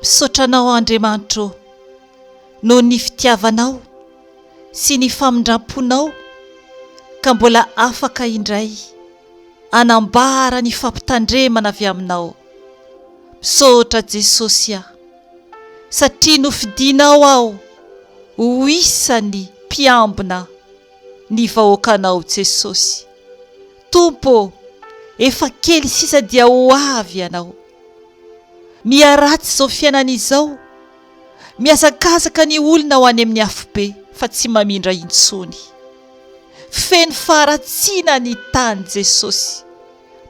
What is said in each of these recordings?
Misaotranao Andriamanitra noho ny fitiavanao sy ny famindramponao ka mbola afaka indray anambara ny fampitandremana avy aminao. Misaotra Jesosy aho satria nofidinao aho ho isan'ny mpiambina ny vahoakanao Jesosy. Tompo, efa kely sisa dia ho avy ianao. Miaratsy izao fiainana izao, miazakazaka ny olona ho any amin'ny afobe fa tsy mamindra intsony. Feno faharatsiana ny tany Jesosy,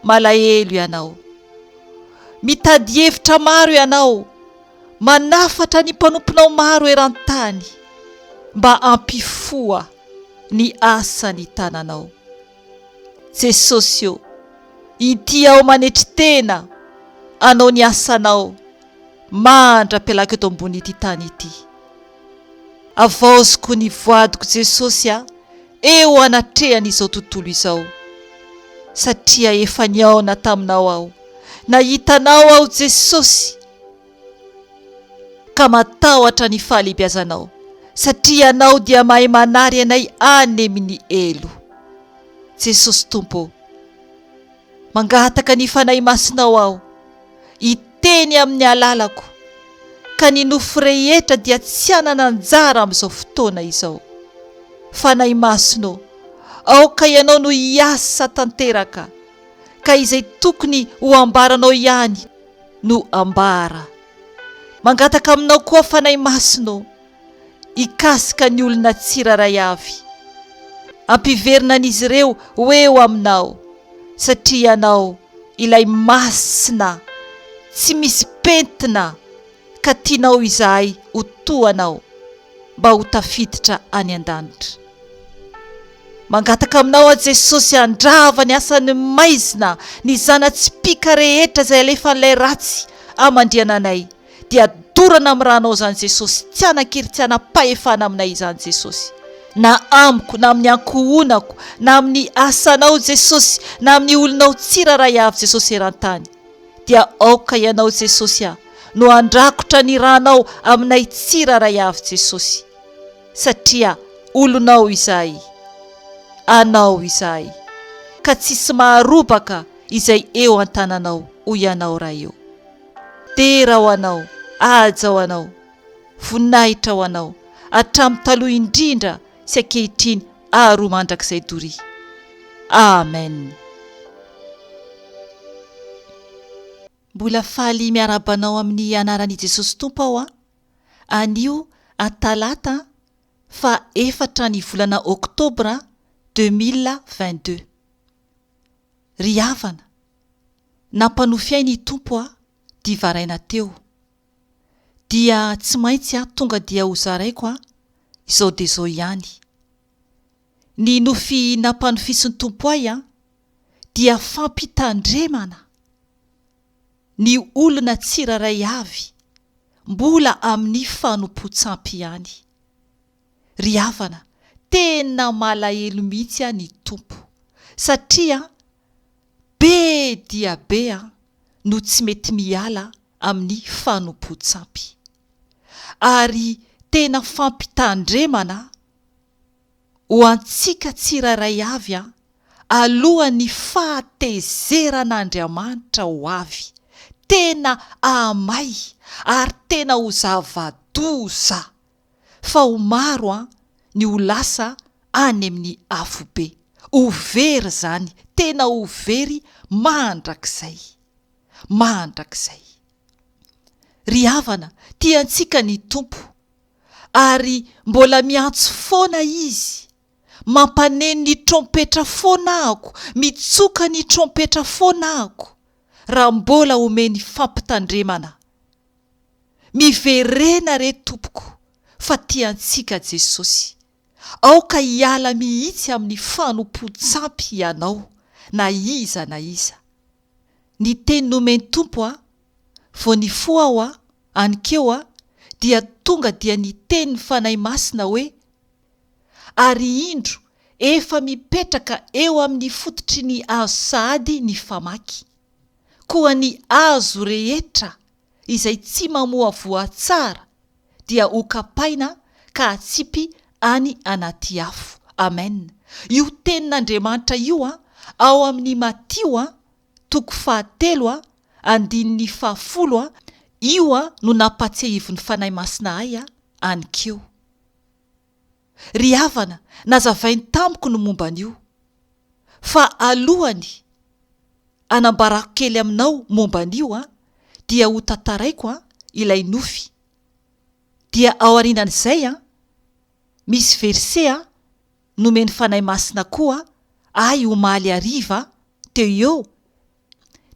malahelo ianao. Mitady hevitra maro ianao, manafatra ny mpanomponao maro eran-tany mba ampifoa ny asany tananao. Jesosy o, ity aho manetry tena anao ny asanao mandra-pialaka eto ambony ity tany ity. Avaoziko ny voadiko Jesosy aho eo anatrehan'izao tontolo izao, satria efa niaona taminao aho, nahitanao aho Jesosy, ka matahotra ny fahalehibiazanao, satria anao dia mahay manary anay any amin'ny elo. Jesosy Tompo, mangataka ny fanahy masinao aho, iteny amin'ny alalako, ka ny nofy rehetra dia tsy hanana anjara amin'izao fotoana izao. Fanahy masino, aoka ianao no hiasa tanteraka, ka izay tokony ho ambaranao ihany no ambara. Mangataka aminao koa fanahy masino, ikasika ny olona tsiraray avy, ampiverina an'izy ireo ho eo aminao, satria ianao ilay masina tsy misy pentina, ka tianao izahay ho toanao mba ho tafiditra any an-danitra. Mangataka aminao a Jesosy, andrava ny asan'ny maizina ny zana-tsipika rehetra izay alefan'ilay ratsy amandriana anay, dia dorana amin'ny ranao izany Jesosy, tsy hanan-kery, tsy hanam-pahefana aminay izany Jesosy, na amiko, na amin'ny ankohonako, na amin'ny asanao Jesosy, na amin'ny olonao tsiraray avy Jesosy eran-tany, dia aoka ianao Jesosy aho no andrakotra ny ranao aminay tsiraray avy Jesosy, satria olonao izahay, anao izahay, ka tsisy maharobaka izay eo an-tananao ho ianao raha eo. Tera ho anao, aja ho anao, voninahitra ho anao, hatramin'ny taloha indrindra sy ankehitriny ary mandrakizay doria. Amen. Mbola faly miarabanao amin'ny anaran'i Jesosy Tompo aho anio Talata fa 4 ny volana Oktobra 2022. Ry havana, nampanofiay ny Tompo divaraina teo, dia tsy maintsy tonga dia ho zaraiko izao dia izao ihany. Ny nofy nampanofisin'ny Tompo ahy dia fampitandremana ny olona tsiraray avy mbola amin'ny fanompo-tsampy ihany. Ry havana, tena malahelo mihitsy ny Tompo, satria be dia be no tsy mety miala amin'ny fanompo-tsampy, ary tena fampitandremana ho antsika tsiraray avy alohan'ny fahatezeran'Andriamanitra ho avy, tena amay ary tena ho zava-doza, fa ho maro ny ho lasa any amin'ny afobe. Ho very zany, tena ho very mandrakizay. Ry havana, tiantsika ny Tompo, ary mbola miantso foana izy, mampaneno ny trompetra foanako, mitsoka ny trompetra foanako, raha mbola omeny fampitandremana. Miverena re Tompoko, fa tiantsika Jesosy, aoka hiala mihitsy amin'ny fanompo-tsampy ianao, na iza na iza. Ny teny nomeny Tompo vao nifoha aho anikeo dia tonga dia ny teny fanahy masina hoe, ary indro efa mipetraka eo amin'ny fototry ny azo sahady ny famaky, koa ny azo rehetra izay tsy mamoa voa tsara dia ho kapaina ka atsipy any anaty afo. Amen. Io tenin'Andriamanitra io ao amin'ny Matio 3:10 io no nampatsehivon'ny fanahy masina ahy anykeo. Ry havana, nazavainy tamiko no momba an'io, fa alohany anambarako kely aminao momba an'io dia ho tantaraiko ilay Nofy. Dia ao aorianan'izay misy verse nomeny fanahy masina koa ay omaly ariva teo eo.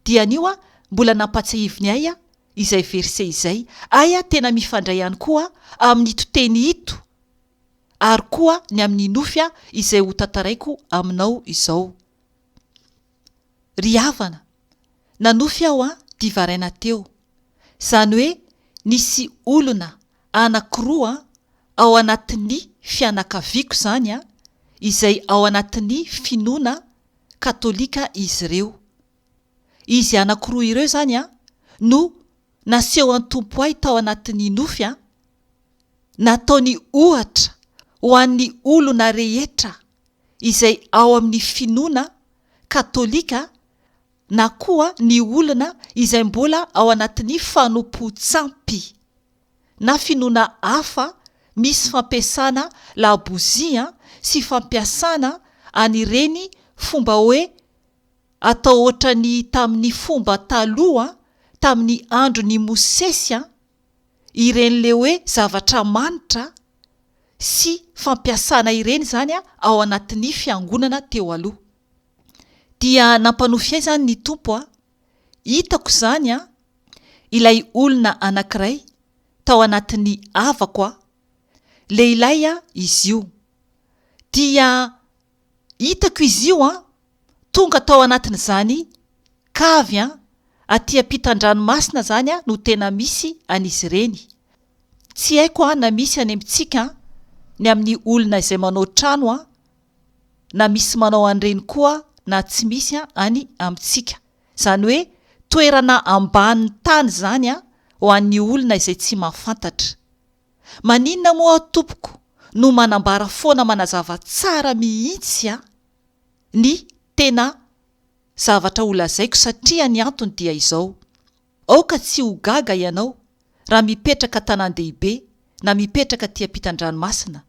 Dia an'io mbola nampatsehivony ahy izay verse izay. Ahy tena mifandray ihany koa amin'ny toteny ito ary koa ny amin'ny Nofy izay ho tantaraiko aminao izao. Ry havana, nanofy aho divaraina teo, zany hoe nisy olona anankiroa ao anatin'ny fianakaviako zany izay ao anatin'ny finoana katolika izy ireo. Izy anankiroa ireo zany no Nasehon'ny Tompo ahy tao anatin'ny Nofy nataony ohatra ho an'ny olona rehetra izay ao amin'ny finoana katolika na koa ny olona izay mbola ao anatin'ny manompo sampy na finoana hafa misy fampiasana labozia sy fampiasana anireny fomba hoe atao ohatrany tamin'ny fomba taloha tamin'ny andron'ny Mosesy ireny le hoe zavatra manitra sy fampiasana ireny zany ao anatin'ny fiangonana teo aloha. Dia nampanofy ahy zany ny Tompo hitako zany ilay olona anankiray tao anatin'ny havako lehilahy izy io. Dia hitako izy io tonga tao anatin'izany kavy aty ampitan-dranomasina zany no tena misy an'izy ireny. Tsy haiko na misy any amintsika ny amin'ny olona izay manao trano na misy manao an'ireny koa na tsy misy any amintsika. Zany hoe toerana ambanin'ny tany zany ho an'ny olona izay tsy mahafantatra. Maninona moa Tompoko no manambara foana manazava tsara mihitsy ny tena zavatra holazaiko satria ny antony dia izao. Aoka tsy ho gaga ianao raha mipetraka tanan-dehibe na mipetraka ty ampitan-dranomasina,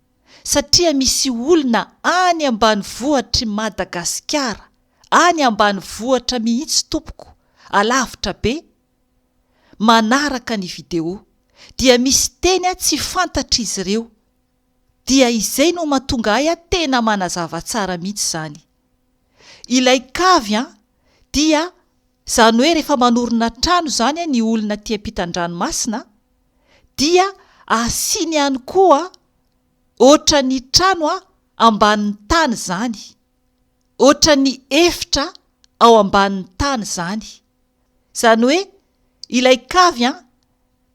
satria misy olona any ambanivohitry Madagasikara, any ambanivohitra mihitsy Tompoko, alavitra be, manaraka ny video, dia misy teny tsy fantatra izy ireo. Dia izay no mahatonga ahy tena manazava tsara mihitsy zany. Ilay kavy dia zany hoe rehefa manorina trano zany ny olona ty ampitan-dranomasina, dia asiny ihany koa ohatra ny trano ambanin'ny tany zany, ohatra ny efitra ao ambanin'ny tany zany. Zany hoe ilay kavy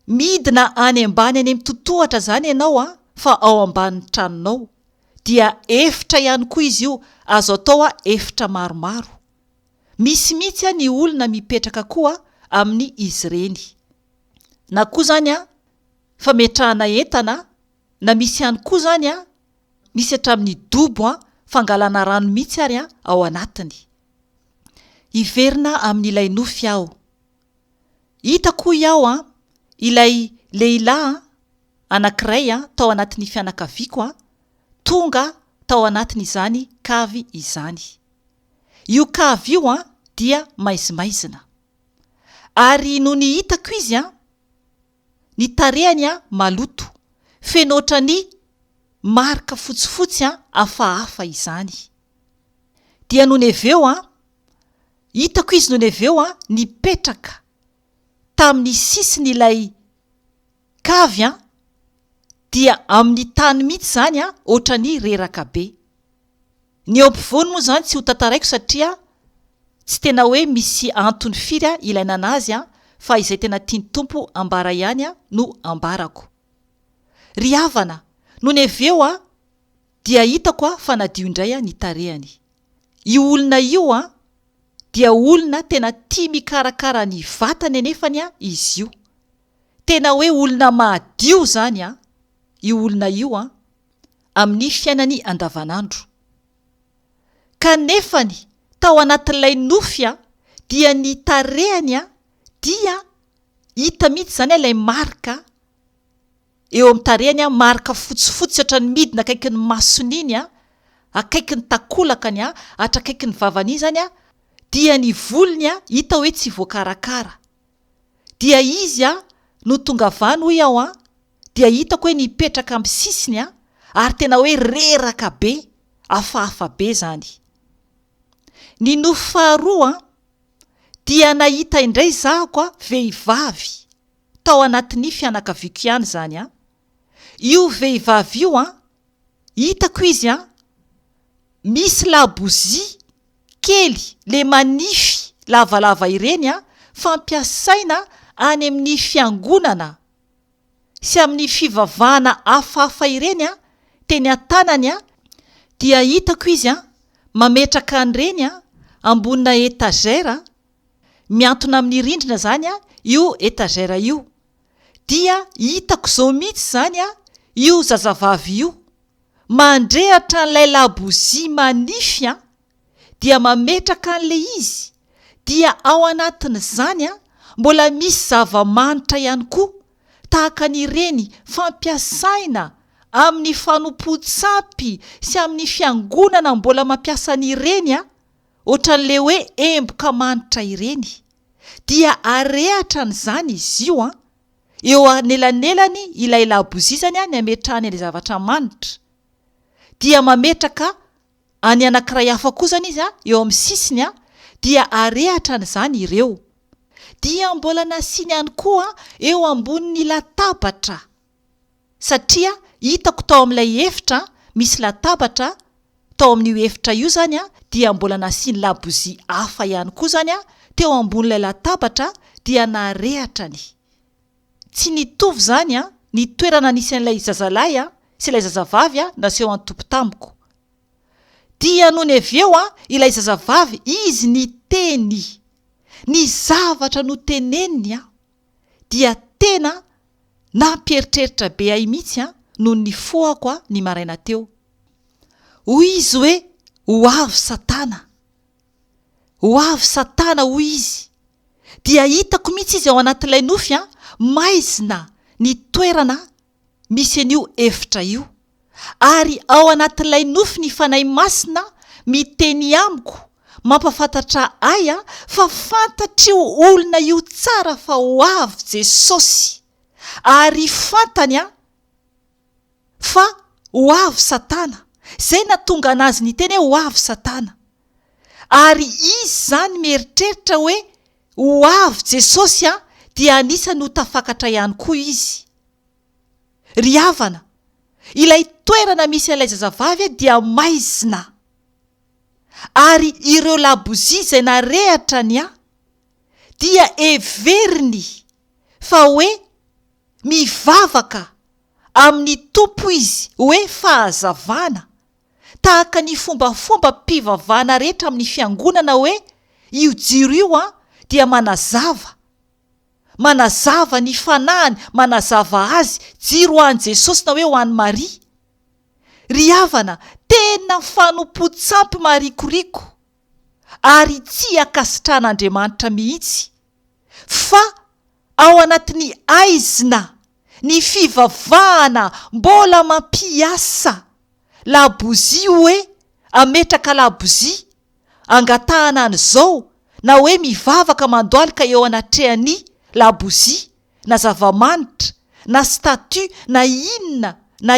midina any ambany any amin'ny totohatra zany ianao fa ao ambanin'ny tranonao, dia efitra ihany koa izy io, azo atao efitra maromaro. Misy mihitsy ny olona mipetraka koa amin'ny izy ireny. Na koa zany fametrahana entana, na misy ihany koa zany misy hatramin'ny dobo fangalana rano mihitsy ary ao anatiny. Iverina amin'ilay Nofy aho. Hitako iaho ilay lehilahy anankiray tao anatin'ny fianakaviako tonga tao anatin'izany kavy izany. Io kavy io dia maizimaizina. Ary no ny hitako izy ny tarehany maloto, feno ohatrany marika fotsifotsy hafahafa izany. Dia no neveo hitako izy no neveo nipetraka tamin'ny sisiny ilay kavy dia amin'ny tany mihitsy zany ohatrany reraka be. Ny eo ampovoany moa zany tsy ho tantaraiko satria tsy tena hoe misy antony firy ilaina anazy fa izay tena tiany Tompo ambara ihany no ambarako. Ry havana, no neveo dia hitako fa nadio indray ny tarehany. Io olona io dia olona tena tia mikarakara ny vatany anefany izy io. tena hoe olona mahadio zany io olona io amin'ny fiainany andavanandro. Kanefany tao anatin'ilay Nofy dia ny tarehany dia hita mihitsy zany ilay marika eo amin'ny tarehany marika fotsifotsy ohatran'ny midina akaiky ny masony iny akaiky ny takolakany akaiky ny vavany zany dia ny volony hita hoe tsy voakarakara. Dia izy no tonga vany hoy ao dia hitako hoe nipetraka amin'ny sisiny ary tena hoe reraka be, hafahafa be zany. Ny Nofy faharoa dia nahita indray zahako vehivavy tao anatin'ny fianakaviako ihany zany io vehivavy io hitako izy misy labozia kely le manify lavalava ireny fampiasaina any amin'ny fiangonana sy amin'ny fivavahana hafahafa ireny teny an-tanany dia hitako izy mametraka an'ireny ambonina etagera, miantona amin'ny rindrina zany io etagera io. Dia hitako zao mihitsy zany io zazavavy io mandrehatra an'ilay labozia manify dia mametraka an'le izy, dia ao anatin'izany mbola misy zava-manitra ihany koa tahaka n'ireny fampiasaina amin'ny fanompo-tsampy sy amin'ny fiangonana mbola mampiasa n'ireny ohatran'le hoe emboka manitra ireny. Dia arehatra n'izany izy io eo anelanelany ilay labozia zany ny ametrahany ilay zavatra manitra. Dia mametraka any anankiray hafa koa zany izy eo amin'ny sisiny dia arehatra n'izany ireo. Dia mbola nasiany ihany koa eo ambonin'ny latabatra, satria hitako tao amin'ilay efitra misy latabatra tao amin'io efitra io zany dia mbola nasiany labozia hafa ihany koa zany teo ambon'ilay latabatra dia narehatrany. Tsy nitovy zany ny toerana nisy an'ilay zazalahy sy ilay zazavavy Nasehon'ny Tompo tamiko. Dia noho ny avy eo ilay zazavavy izy niteny ny zavatra no teneniny dia tena nampieritreritra be ahy mihitsy noho ny foako ny maraina teo. Hoy izy hoe ho avy Satana, ho avy Satana hoy izy. Dia hitako mihitsy izy ao anatin'ilay Nofy maizina ny toerana misy an'io efitra io, ary ao anatin'ilay Nofy ny fanahy masina miteny amiko mampafantatra ahy fa fantatrio olona io tsara fa ho avy Jesosy, ary fantany fa ho avy Satana. Zay natonga anazy niteny hoe ho avy Satana, ary izy zany mieritreritra hoe ho avy Jesosy dia anisany ho tafakatra ihany koa izy. Ry havana, ilay toerana misy ilay zazavavy dia maizina, ary ireo labozia izay narehatrany dia everiny fa hoe mivavaka amin'ny Tompo izy hoe fahazavana, tahaka ny fombafomba mpivavahana rehetra amin'ny fiangonana hoe io jiro io dia manazava ny fanahiny, manazava azy jiro ho an'i Jesosy na hoe ho an'i Maria. Ry havana, tena fanompo-tsampy marikoriko, ary tsy akasitran'Andriamanitra mihitsy, fa ao anatin'ny aizina ny fivavahana mbola mampiasa labozia hoe ametraka labozia angatahana an'izao, na hoe mivavaka mandoalika eo anatrehany labozia na zava-manitra na statut na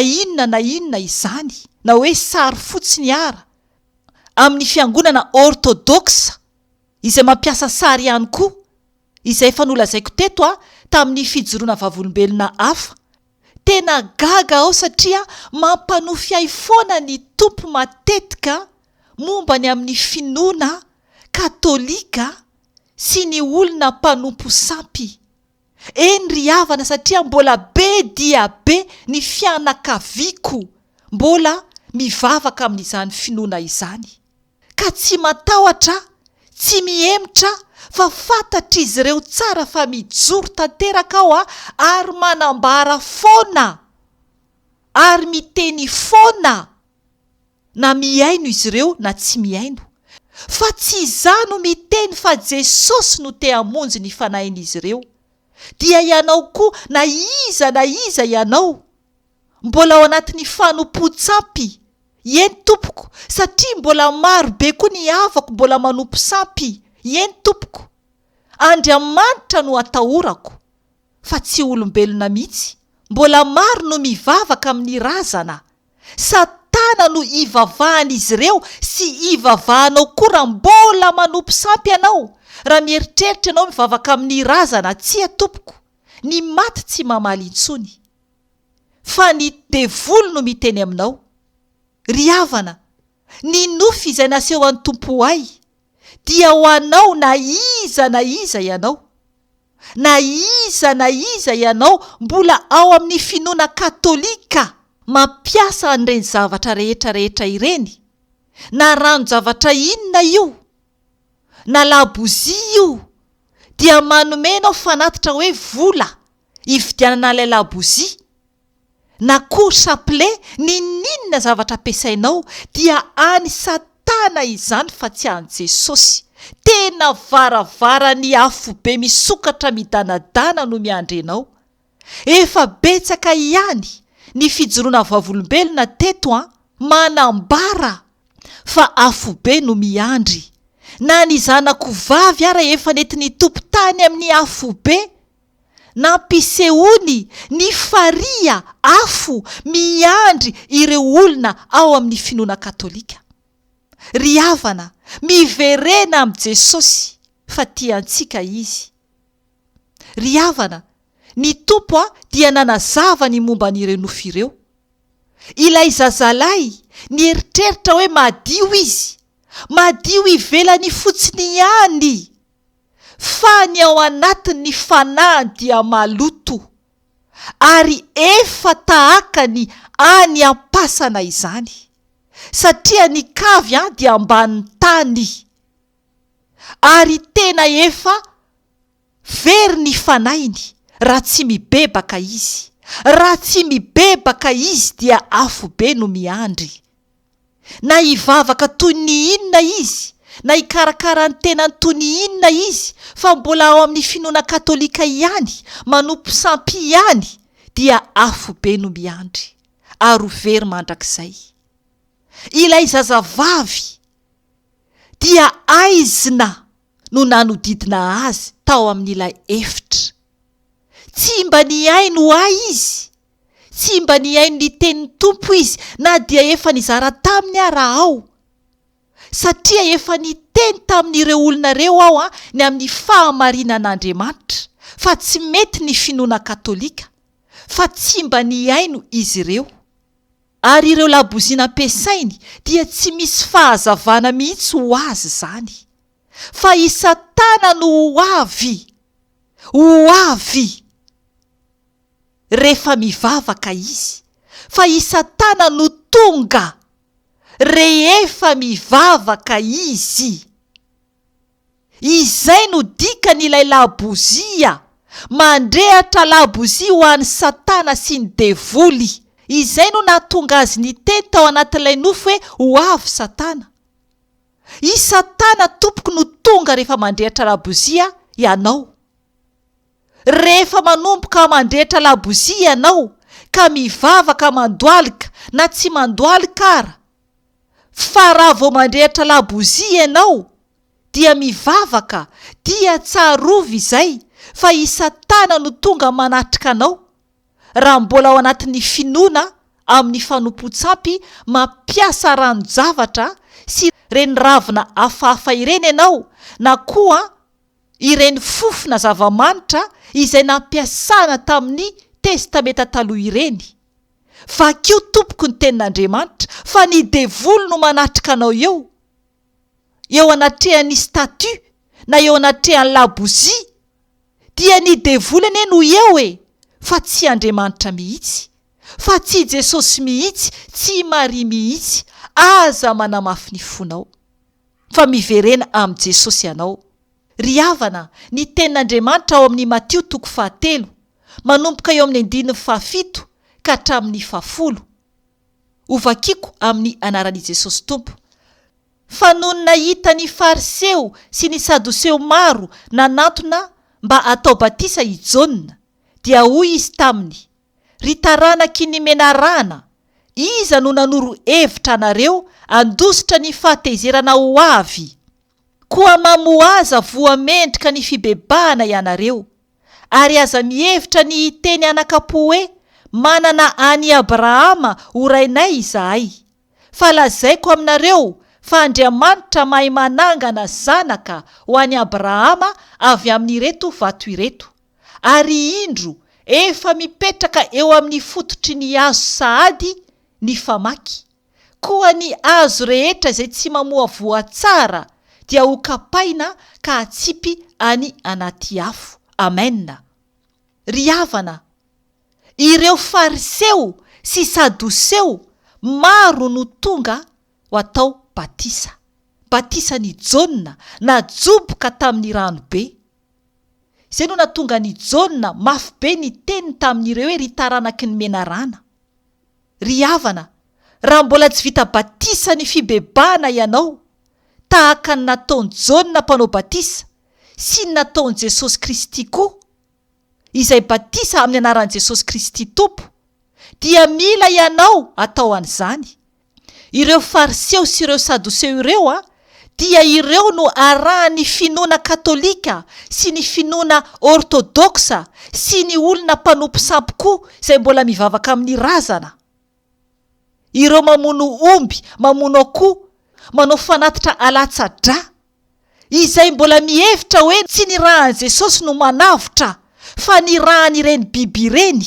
inona izany, na hoe sary fotsiny ara amin'ny fiangonana orthodoxa izay mampiasa sary ihany koa, izay efa nolazaiko teto tamin'ny Fijoroana Vavolombelona hafa. Tena gaga aho satria mampanofy ahy foana ny Tompo matetika momba ny amin'ny finoana katolika sy ny olona mpanompo sampy. Eny ry havana, satria mbola be dia be ny fianakaviako mbola mivavaka amin'izany finoana izany, ka tsy matahotra, tsy mihemitra fa fantatra izy ireo tsara fa mijoro tanteraka ao ary manambara foana ary miteny foana, na miaino izy ireo na tsy miaino, fa tsy izano miteny fa Jesosy no te hamonjy ny fanahin'izy ireo. Dia ianao koa na iza ianao mbola ao anatin'ny fanompo-tsampy, eny tompoko, satria mbola maro be koa ny havako mbola manompo sampy, eny tompoko. Andriamanitra no atahorako fa tsy olombelona mihitsy, mbola maro no mivavaka amin'ny razana. Satana no ivavahan'izy ireo sy ivavahanao koa raha mbola manompo sampy ianao. Raha mieritreritra ianao mivavaka amin'ny razana, tsy tompoko, ny maty tsy mamaly intsony, fa ny devolo no miteny aminao. Ry havana, ny nofy izay nasehon'ny Tompo ahy dia ho anao na iza ianao, na iza ianao mbola ao amin'ny finoana katolika, mampiasa an'ireny zavatra rehetra ireny, na ranon-javatra inona io, na labozia io, dia manomenao fanatitra hoe vola ividianana ilay labozia, na koa chapelet, ninona zavatra ampiasainao dia any Satana izany fa tsy any Jesosy. Tena varavara ny afo be misokatra midanadana no miandry anao. Efa betsaka ihany ny Fijoroana Vavolombelona teto manambara fa afo be no miandry. Na ny zanako vavy ara efa netiny tompo tany amin'ny afo be, nampisehoany ny faria afo miandry ireo olona ao amin'ny finoana katolika. Ry havana, miverena amin'ny Jesosy fa tiantsika izy. Ry havana, ny Tompo dia nanazava ny momba n'ireo nofy ireo. Ilay zazalahy ny eritreritra hoe madio izy, madio ivelany fotsiny ihany, fa ny ao anatin'ny fanahy dia maloto, ary efa tahaka ny any ampasana izany, satria ny kavy dia ambanin'ny tany, ary tena efa very ny fanahiny raha tsy mibebaka izy. Raha tsy mibebaka izy dia afo be no miandry. Na hivavaka toy ny inona izy, na hikarakara ny tenany toy ny inona izy, fa mbola ao amin'ny finoana katolika ihany, manompo sampy ihany, dia afo be no miandry, ary ho very mandrakizay. Ilay zazavavy dia aizina no nanodidina azy tao amin'ilay efitra. Tsy mba niaino izy, tsy mba niaino ny tenin'ny Tompo izy, na dia efa nizara taminy raha ao, satria efa niteny tamin'ireo olona ireo ao ny amin'ny fahamarinan'Andriamanitra fa tsy mety ny finoana katolika, fa tsy mba niaino izy ireo. Ary ireo labozia nampiasainy dia tsy misy fahazavana mihitsy ho azy izany, fa i Satana no ho avy rehefa mivavaka izy, fa i Satana no tonga rehefa mivavaka izy. Izay no dikan'ilay labozia, mandrehitra labozia ho an'ny Satana sy ny devoly. Izay no nahatonga azy niteny tao anatin'ilay nofy hoe ho avy Satana. I Satana tompoko no tonga rehefa mandrehitra labozia ianao. Rehefa manomboka mandrehitra labozia ianao ka mivavaka mandoalika na tsy mandoalika ara, fa raha vao mandrehitra labozia ianao dia mivavaka, dia tsarovy izay, fa i Satana no tonga manatrika anao. Raha mbola ao anatin'ny finoana amin'ny fanompo-tsampy mampiasa ranon-javatra sy ireny ravina hafahafa ireny ianao, na koa ireny fofona zava-manitra izay nampiasana tamin'ny testameta taloha ireny. Vakio tompoko ny tenin'Andriamanitra fa ny devoly no manatrika anao eo anatrehan'ny statu na eo anatrehan'ny labozia, dia ny devoly ane no eo fa tsy Andriamanitra mihitsy, fa tsy Jesosy mihitsy, tsy Maria mihitsy. Aza manamafy ny fonao fa miverena amin'i Jesosy ianao. Ry havana, ny tenin'Andriamanitra ao amin'ny Matio 7, manomboka eo amin'ny 7 ka hatramin'ny 10. Ovakiko amin'ny anaran'i Jesosy Tompo. Fa noho ny nahita ny fariseo sy ny sadoseo maro nanantona mba atao batisa i Jaona, dia hoy izy taminy: ry taranaky ny menarana, iza no nanoro hevitra anareo andositra ny fahatezerana ho avy? Koa mamoaza voamendrika ny fibebahana ianareo, ary aza mihevitra ny hiteny anakapo hoe: manana any Abrahama ho rainay izahay. Fa lazaiko aminareo fa Andriamanitra mahay manangana zanaka ho any Abrahama avy amin'ireto vato ireto. Ary indro efa mipetraka eo amin'ny fototry ny hazo sahady ny famaky. Koa ny hazo rehetra izay tsy mamoa voa tsara dia ho kapaina ka atsipy any anaty afo. Amen. Ry havana, ireo fariseo sy sadoseo maro no tonga ho atao batisa. Batisa ny Jaona najoboka tamin'ny ranobe. Izay no natonga ny Jaona mafy be ny teniny tamin'ireo hoe ry taranaky ny menarana. Ry havana, raha mbola tsy vita batisa ny fibebahana ianao, tahaka ny nataony Jaona mpanao batisa sy ny nataony Jesosy Kristy koa, izay batisa amin'ny anaran'i Jesosy Kristy Tompo, dia mila ianao atao an'izany. Ireo fariseo sy ireo sadoseo ireo dia ireo no arahan'ny finoana katolika sy ny finoana ortodoksa sy ny olona mpanompo sampy koa izay mbola mivavaka amin'ny razana. Ireo mamono omby, mamono akoho, manao fanatitra alatsa-dra, izay mbola mihevitra hoe tsy ny rahan'i Jesosy no manavotra fa ny rahan'ireny biby ireny.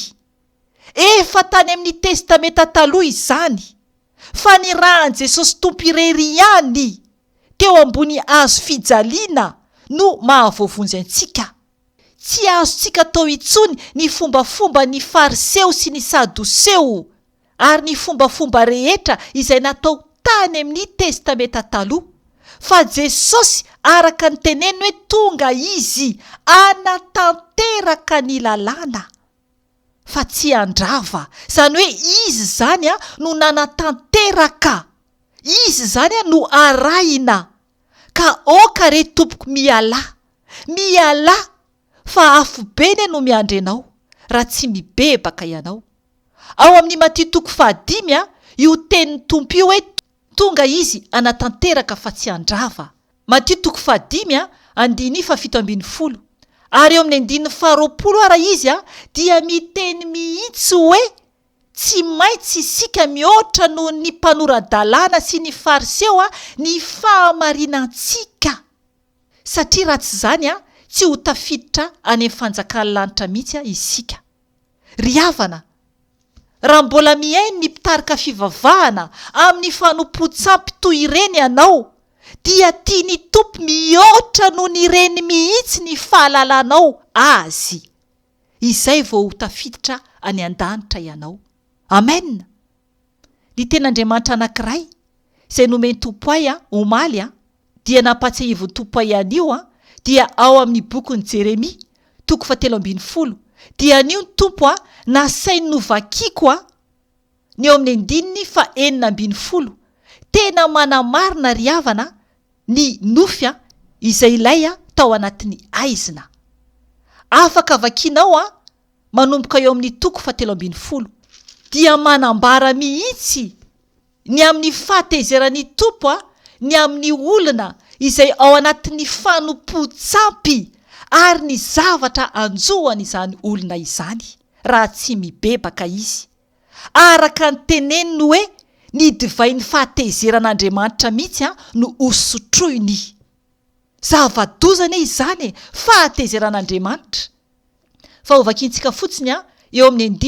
Efa tany amin'ny testamenta taloha izany, fa ny rahan'i Jesosy Tompo irery ihany teo ambony hazo fijaliana no mahavoavonjy antsika. Tsy azontsika atao intsony ny fombafomba ny fariseo sy ny sadoseo ary ny fombafomba rehetra izay natao tany amin'ny testamenta taloha, fa Jesosy araka ny teneny hoe tonga izy anatanteraka ny lalàna, fa tsy andrava. Zany hoe izy zany no nanatanteraka, izy zany no arahina. Ka oka re tompoko miala, fa afo beny no miandry anao raha tsy mibebaka ianao. Ao amin'ny Matio 5 io tenin'ny Tompo io hoe tonga izy anatanteraka fa tsy andrava. Matio 5 andiny 17. Ary eo amin'ny 19 ara izy dia miteny mihitsy hoe tsy maintsy isika mihoatra noho ny mpanoradalàna sy ny fariseo ny fahamarinantsika. Satria raha tsy zany tsy ho tafiditra any amin'ny fanjakan'ny lanitra mihitsy isika. Ry havana, raha mbola mihaino ny mpitarika fivavahana amin'ny fanompo-tsampy toy ireny ianao, dia tiany Tompo mihoatra noho ny ireny mihitsy ny fahalalanao azy. Izay vao ho tafiditra any an-danitra ianao. Amen. Ny ten'Andriamanitra anankiray izay nomeny Tompo ahy omaly dia nampatsiahivon'ny Tompo ahy anio dia ao amin'ny bokin'ny Jeremia 7:10. Dia anio ny Tompo nasainy novakiko ny eo amin'ny 9:40. Tena manamarina ry havana ny Nofy izay ilay tao anatin'ny aizina. Afaka vakinao manomboka eo amin'ny 7:10. Dia manambara mihitsy ny amin'ny fahatezeran'ny Tompo ny amin'ny olona izay ao anatin'ny fanompo-tsampy ary ny zavatra anjohany izany olona izany raha tsy mibebaka izy. Araka ny teneniny hoe ny divain'ny fahatezeran'Andriamanitra mihitsy no osotroiny. Zavadozana izany fahatezeran'Andriamanitra. Fa hovakintsika fotsiny eo amin'ny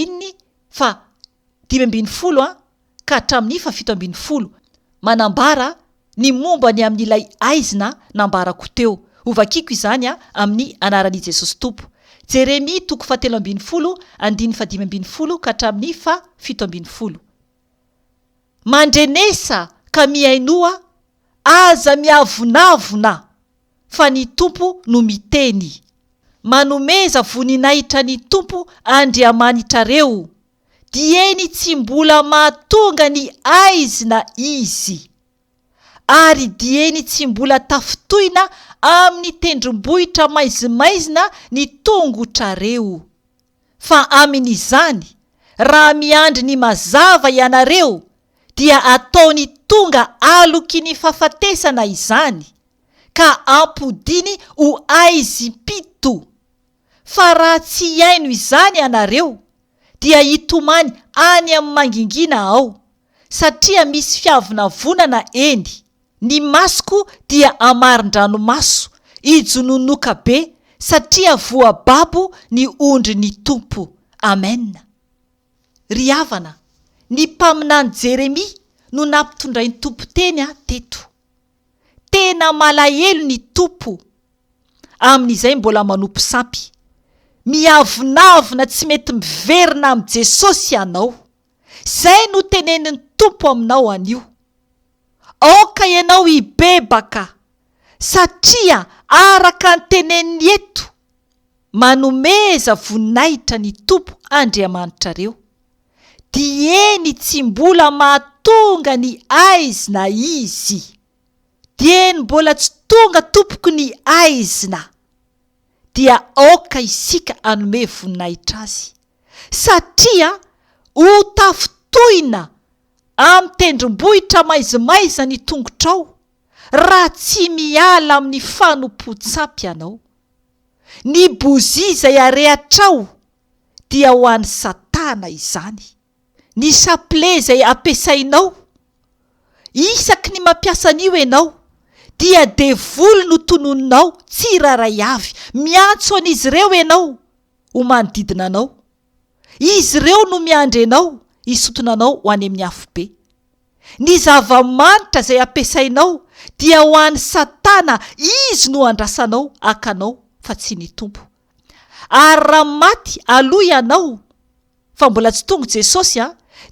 5:10 ka hatramin'ny 7:10 manambara ny momba ny amin'ilay aizina nambarako teo. Hovakiko izany amin'ny anaran'i Jesosy Tompo. Jeremia 7:13 andiny 5:10 ka hatramin'ny 7:10. Mandrenesa ka miainoa aza miavonavona, fa ny Tompo no miteny. Manomeza voninahitra ny Tompo andriamanitrareo, dieny tsy mbola mahatonga ny aizina izy, ary dieny tsy mbola tafitoina amin'ny tendrombohitra maizimaizina ny tongotrareo. Fa amin'izany, raha miandry ny mazava ianareo, dia ataony tonga aloky ny fahafatesana izany, ka ampodiny ho aizimpito. Fa raha tsy haino izany ianareo, dia hitomany any amin'ny mangingina ao, satria misy fiavonavonana eny. Ny masoko dia amarin-dranomaso, ijononoka be, satria voababo ny ondry ny Tompo. Amen. Ry havana, ny mpaminany Jeremia no nampitondray ny Tompo teny teto. Tena malahelo ny Tompo. Amin'izay mbola manompo sampy. Miavonavona tsy mety miverina amin'ny Jesosy ianao. Zay no tenenin'ny Tompo aminao anio. Aoka ianao hibebaka, satria araka ny teneniny eto, manomeza voninahitra ny Tompo andriamanitrareo, dieny tsy mbola mahatonga ny aizina izy. Dieny mbola tsy tonga tompoko ny aizina, dia aoka isika anome voninahitra azy, satria ho tafitoina amin'ny tendrombohitra maizimaizina ny tongotrao, raha tsy miala amin'ny fanompo-tsampy ianao. Ny bozia izay arehatrao dia ho an'ny Satana izany. Ny chapelet izay ampiasainao, isaky ny mampiasa an'io ianao, dia devoly no tononinao, tsy raray avy. Miantso an'izy ireo ianao ho manodidina anao. Izy ireo no miandry anao, hisotonanao ho any amin'ny afo be. Ny zava-manitra izay ampiasainao dia ho an'ny Satana, izy no andrasanao akanao fa tsy ny Tompo. Ary raha maty aloha ianao, fa mbola tsy tonga Jesosy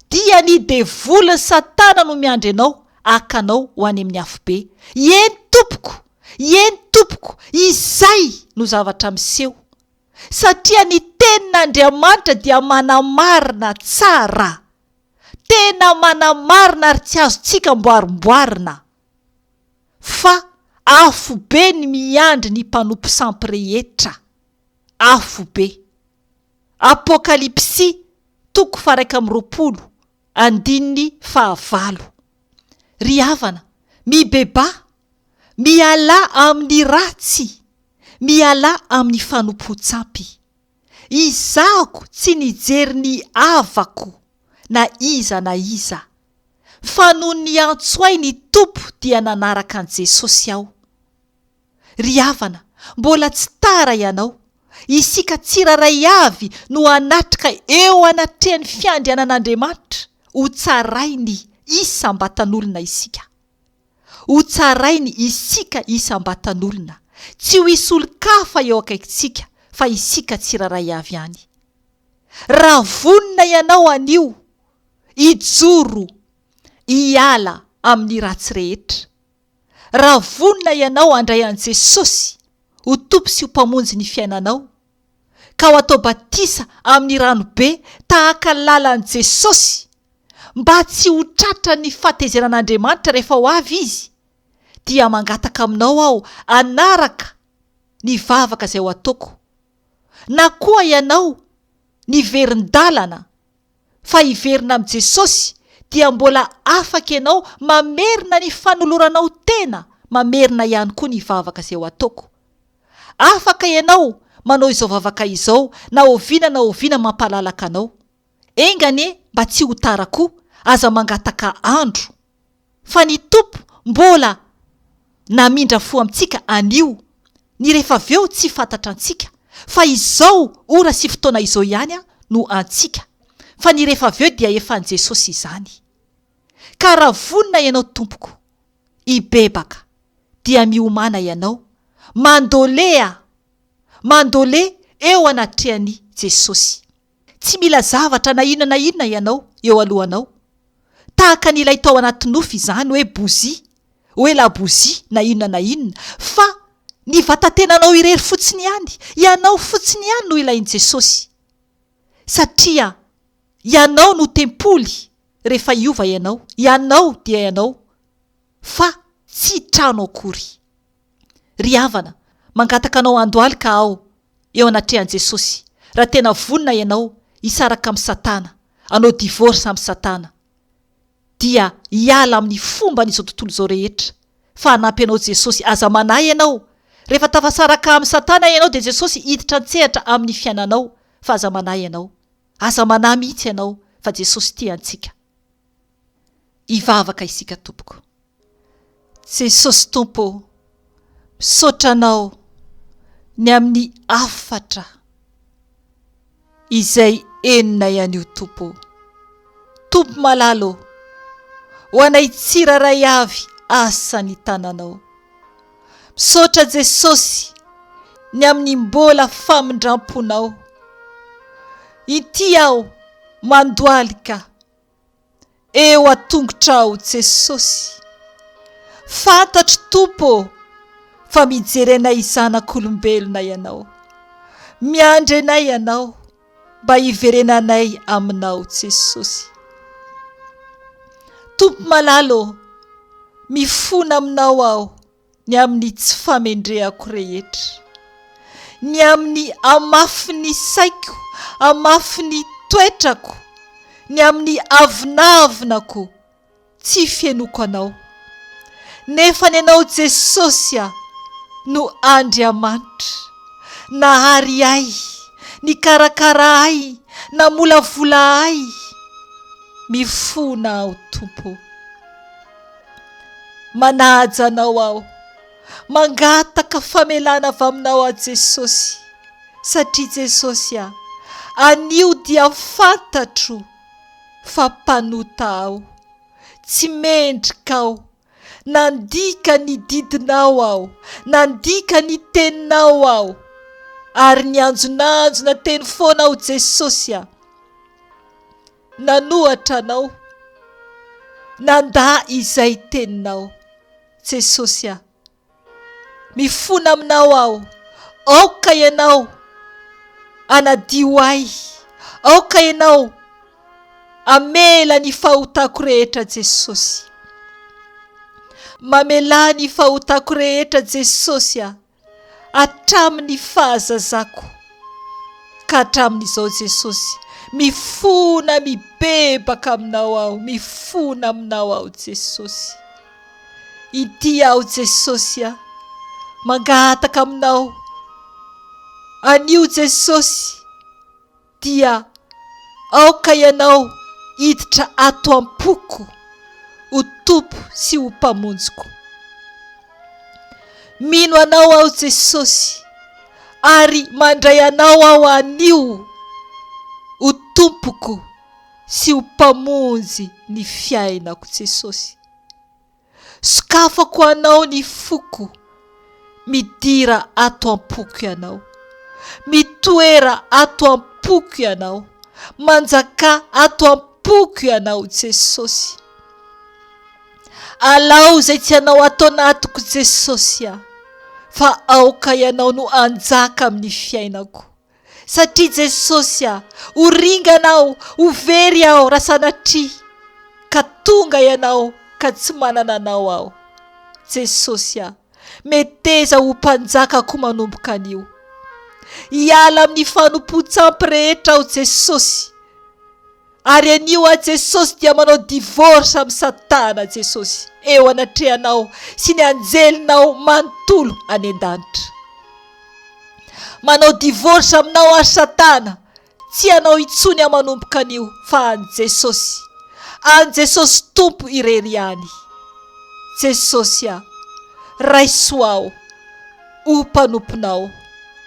dia ny devolin'ny Satana no miandry anao akanao ho any amin'ny afo be. Eny Tompoko, eny Tompoko, izay no zavatra miseho, satria ny tenin'Andriamanitra dia manamarina tsara. Tena manamarina ary tsy azontsika mboarimboarina. Fa afo be ny miandry ny mpanompo sampy rehetra. Afo be. Apokalipsy 1:20. Ry havana, mibeba, miala amin'ny ratsy, miala amin'ny fanompo-tsampy. Izako tsy nijery ny avako na iza na iza, fa noho ny antsoay ny Tompo dia nanaraka an' Jesosy aho. Ry havana, mbola tsy tara ianao. Isika tsiraray avy no anatrika eo anatrehan'ny fiandrianan'Andriamanitra, ho tsarainy isam-batan'olona isika. Ho tsarainy isika isam-batan'olona. Tsy ho isy olo-kafa eo akaikintsika, fa isika tsiraray avy ihany. Raha vonina ianao anio, ijoro, hiala amin'ny ratsy rehetra. Raha vonina ianao andray an' Jesosy, ho tompo sy ho mpamonjy ny fiainanao, ka ho atao batisa amin'ny ranobe tahaka ny lalan'i Jesosy, mba tsy ho tratra ny fahatezeran'Andriamanitra rehefa ho avy izy, dia mangataka aminao aho anaraka ny vavaka izay ho ataoko. Na koa ianao niverin-dalana, fa hiverina amin'i Jesosy, dia mbola afaka ianao mamerina ny fanoloranao tena, mamerina ihany koa ny vavaka izay ho ataoko. Afaka ianao manao izao vavaka izao, na oviana mampalalaka anao. Engane mba tsy ho tara koa, aza mangataka andro. Fa ny Tompo mbola namindra fo amintsika anio, ny rehefa avy eo tsy fantatra antsika, fa izao ora sy fotoana izao ihany no antsika. Fa ny rehefa avy eo dia efa an' Jesosy izany. Ka raha vonina ianao Tompoko, hibebaka, dia miomana ianao, mandole eo anatrehan'i Jesosy. Tsy mila zavatra na inona ianao eo alohanao. Tahaka n'ilay tao anaty Nofy izany, hoe bozia, hoe labozia na inona, fa ny vatantenanao irery fotsiny ihany, ianao fotsiny ihany no ilain'i Jesosy. Satria ianao no tempoly rehefa hiova ianao dia ianao, fa tsy trano akory. Ry havana, mangataka anao andoaly ka ao eo anatrehan'i Jesosy. Raha tena vonina ianao hisaraka amin'ny Satana, anao divorce amin'ny Satana, dia hiala amin'ny fomba n'izao tontolo izao rehetra. Fa hanampy anao Jesosy, aza manahy ianao. Rehefa tafasaraka amin'ny Satana ianao dia Jesosy hiditra an-tsehatra amin'ny fiainanao, fa aza manahy ianao. Aza manahy mihitsy ianao fa Jesosy tia antsika. Hivavaka isika tompoko. Jesosy Tompo, misaotra anao ny amin'ny 4 izay enina ihany io Tompo. Tompo malalo, ho anay tsiraray avy asa ny tananao. Misaotra Jesosy ny amin'ny mbola famindramponao. Ity aho mandoaly ka eo atongotra ao Jesosy. Fantatro Tompo fa mijery anay zanak'olombelona ianao. Miandry anay ianao mba hiverenanay aminao Jesosy. Tompo malalo, mifona aminao aho ny amin'ny tsy famendrehako rehetra, ny amin'ny amafin'ny saiko, amafin'ny toetrako, ny amin'ny avinavinako tsy fienoko anao. Nefa ny anao Jesosy no Andriamanitra, nahary ahy, nikarakara ahy, namolavola ahy. Mifona aho Tompo. Manaja anao aho, mangataka famelana avy aminao a Jesosy. Satria Jesosy anio dia fantatro fa mpanota aho, tsy mendrika aho, nandika ny didinao aho, nandika ny teninao aho, ary nianjonanjona teny foana aho Jesosy. Nanohatra anao, nandà izay teninao Jesosy. Mifona aminao aho, aoka ianao anadio ahy, aoka ianao amela ny fahotako rehetra Jesosy. Mamela ny fahotako rehetra Jesosy hatramin'ny fahazazako. Ka hatramin'izao Jesosy, mifona mibebaka aminao aho, mifona aminao aho Jesosy. Ity aho Jesosy, mangataka aminao. Anio Jesosy dia aoka ianao hiditra ato am-poko, ho Tompo sy ho mpamonjiko. Mino anao aho Jesosy, ary mandray anao aho anio, ho Tompoko sy ho mpamonjy ny fiainako Jesosy. Sokafako anao ny foko, midira ato am-poko ianao, mitoera ato am-poko ianao, manjaka ato am-poko ianao Jesosy. Alao zay tsy anao ato anatiko Jesosy, fa aoka ianao no anjaka amin'ny fiainako. Satria Jesosy ho ringanao, ho very aho raha sanatria ka tonga ianao ka tsy manana anao aho. Jesosy meteza ho mpanjakako manomboka anio. Hiala amin'ny fanompo-tsampy rehetra aho Jesosy. Ary anio Jesosy dia manao divorce amin'ny Satana Jesosy, eo anatrehanao sy ny anjelinao manontolo any an-danitra. Manao divorce aminao a Satana, tsy anao itsony manomboka anio, fa an Jesosy. An Jesosy Tompo irery ihany. Jesosy raiso aho, ho mpanomponao,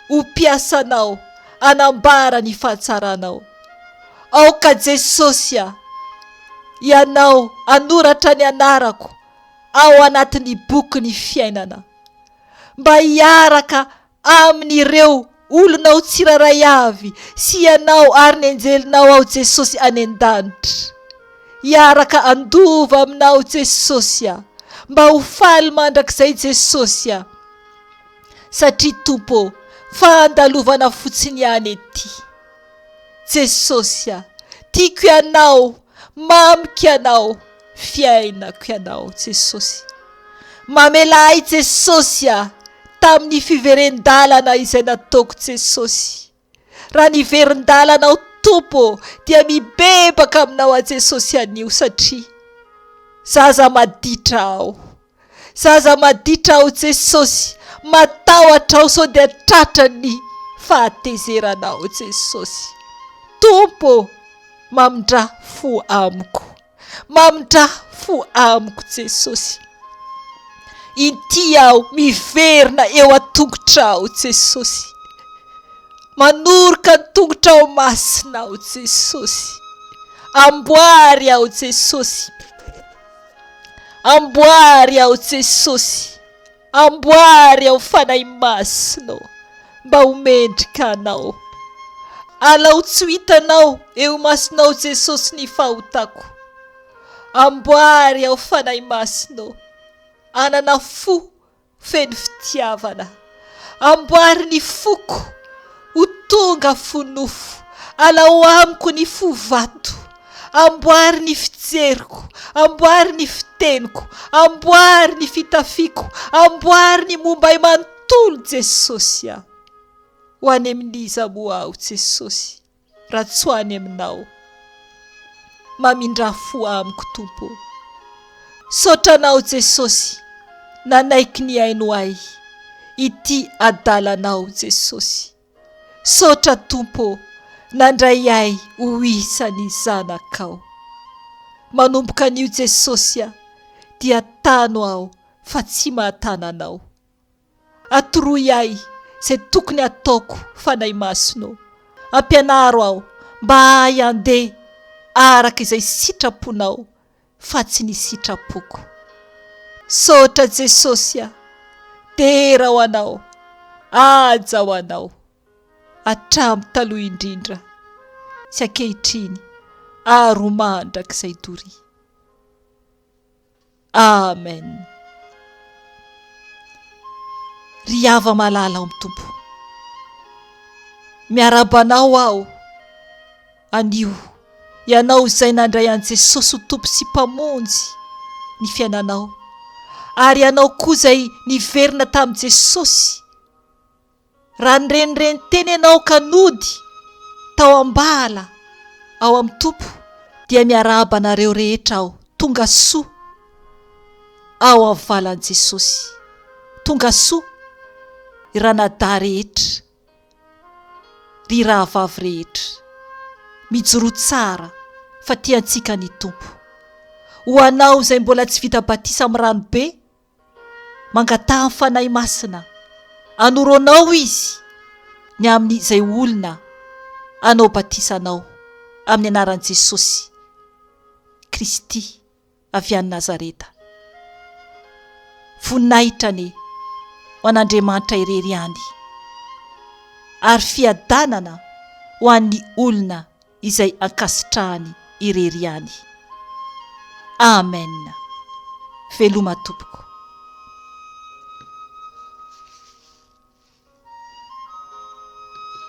ho mpiasanao, anambara ny fahatsaranao. Aoka Jesosy ianao anoratra ny anarako ao anatin'ny boky ny fiainana, mba hiaraka amin'ireo olonao tsiraray avy sy ianao ary ny anjelinao ao Jesosy any an-danitra. Hiaraka andova aminao Jesosy, mba ho faly mandrakizay Jesosy, satria Tompo fandalovana fotsiny ihany ety. Jesosy tiako ianao, mamiko ianao, fiainako ianao Jesosy. Mamelay Jesosy tamin'ny fiverin-dalana izay nataoko Jesosy. Raha niverin-dalanao Tompo dia mibebaka aminao a Jesosy anio, satria zaza maditra aho. Zaza maditra aho Jesosy, matahotra aho sao dia tratrany fahatezeranao Jesosy. Tompo mamindra fo amiko, mamindra fo amiko Jesosy. Inty aho miverina eo an-tongotra aho Jesosy. Manoroka ny tongotra ao masina aho Jesosy. Amboary aho Jesosy. Amboary aho Jesosy. Amboary aho fanahy masinao, mba homendrika anao. Alao tsy ho hitanao eo masinao Jesosy ny fahotako. Amboary aho fanahy masinao, anana fo feno fitiavana. Amboary ny foko ho tonga fo nofo. Alao amiko ny fo vato. Amboary ny fijeriko, amboary ny fiteniko, amboary ny fitafiko, amboary ny momba manontolo Jesosy ho any amin'iza moa aho Jesosy, raha tsy ho any aminao. Mamindra fo amiko Tompo. Sotranao Jesosy, nanaiky ny aino ahy ity adalanao Jesosy. Sotra Tompo, nandray ahy ho isan'ny zanakao. Manomboka an'io Jesosy dia tano aho fa tsy mahatananao. Atoroy ahy izay tokony ataoko fanahy masinao. Ampianaro aho mba ahy andeha araka izay sitraponao fa tsy ny sitrapoko. Sotra Jesosy, tera ho anao, aja ho anao, hatramin'ny taloha indrindra, sy ankehitriny ary ho mandrakizay dory. Amen. Ry hava malala ao Tompo, miarabanao aho anio, ianao izay nandray an Jesosy ho Tompo sy mpamonjy ny fiainanao, ary ianao koa izay niverina tamin'i Jesosy. Raha nirenireny teny ianao ka nody tao ambala ao amin'ny Tompo, dia miaraba anareo rehetra aho, tonga soa ao amin'ny valan'i Jesosy. Tonga soa i ranadà rehetra, ry rahavavy rehetra, mijoro tsara fa tiantsika ny Tompo. Ho anao izay mbola tsy vita batisa amin'ny ranobe, mangataha amin'ny fanahy masina, anoronao izy ny amin'izay olona anao batisanao amin'ny anaran'i Jesosy Kristy avy any Nazareta. Voninahitra anie ho an'Andriamanitra irery ihany, ary fiadanana ho an'ny olona izay ankasitrahany irery ihany. Amen. Veloma tompoko.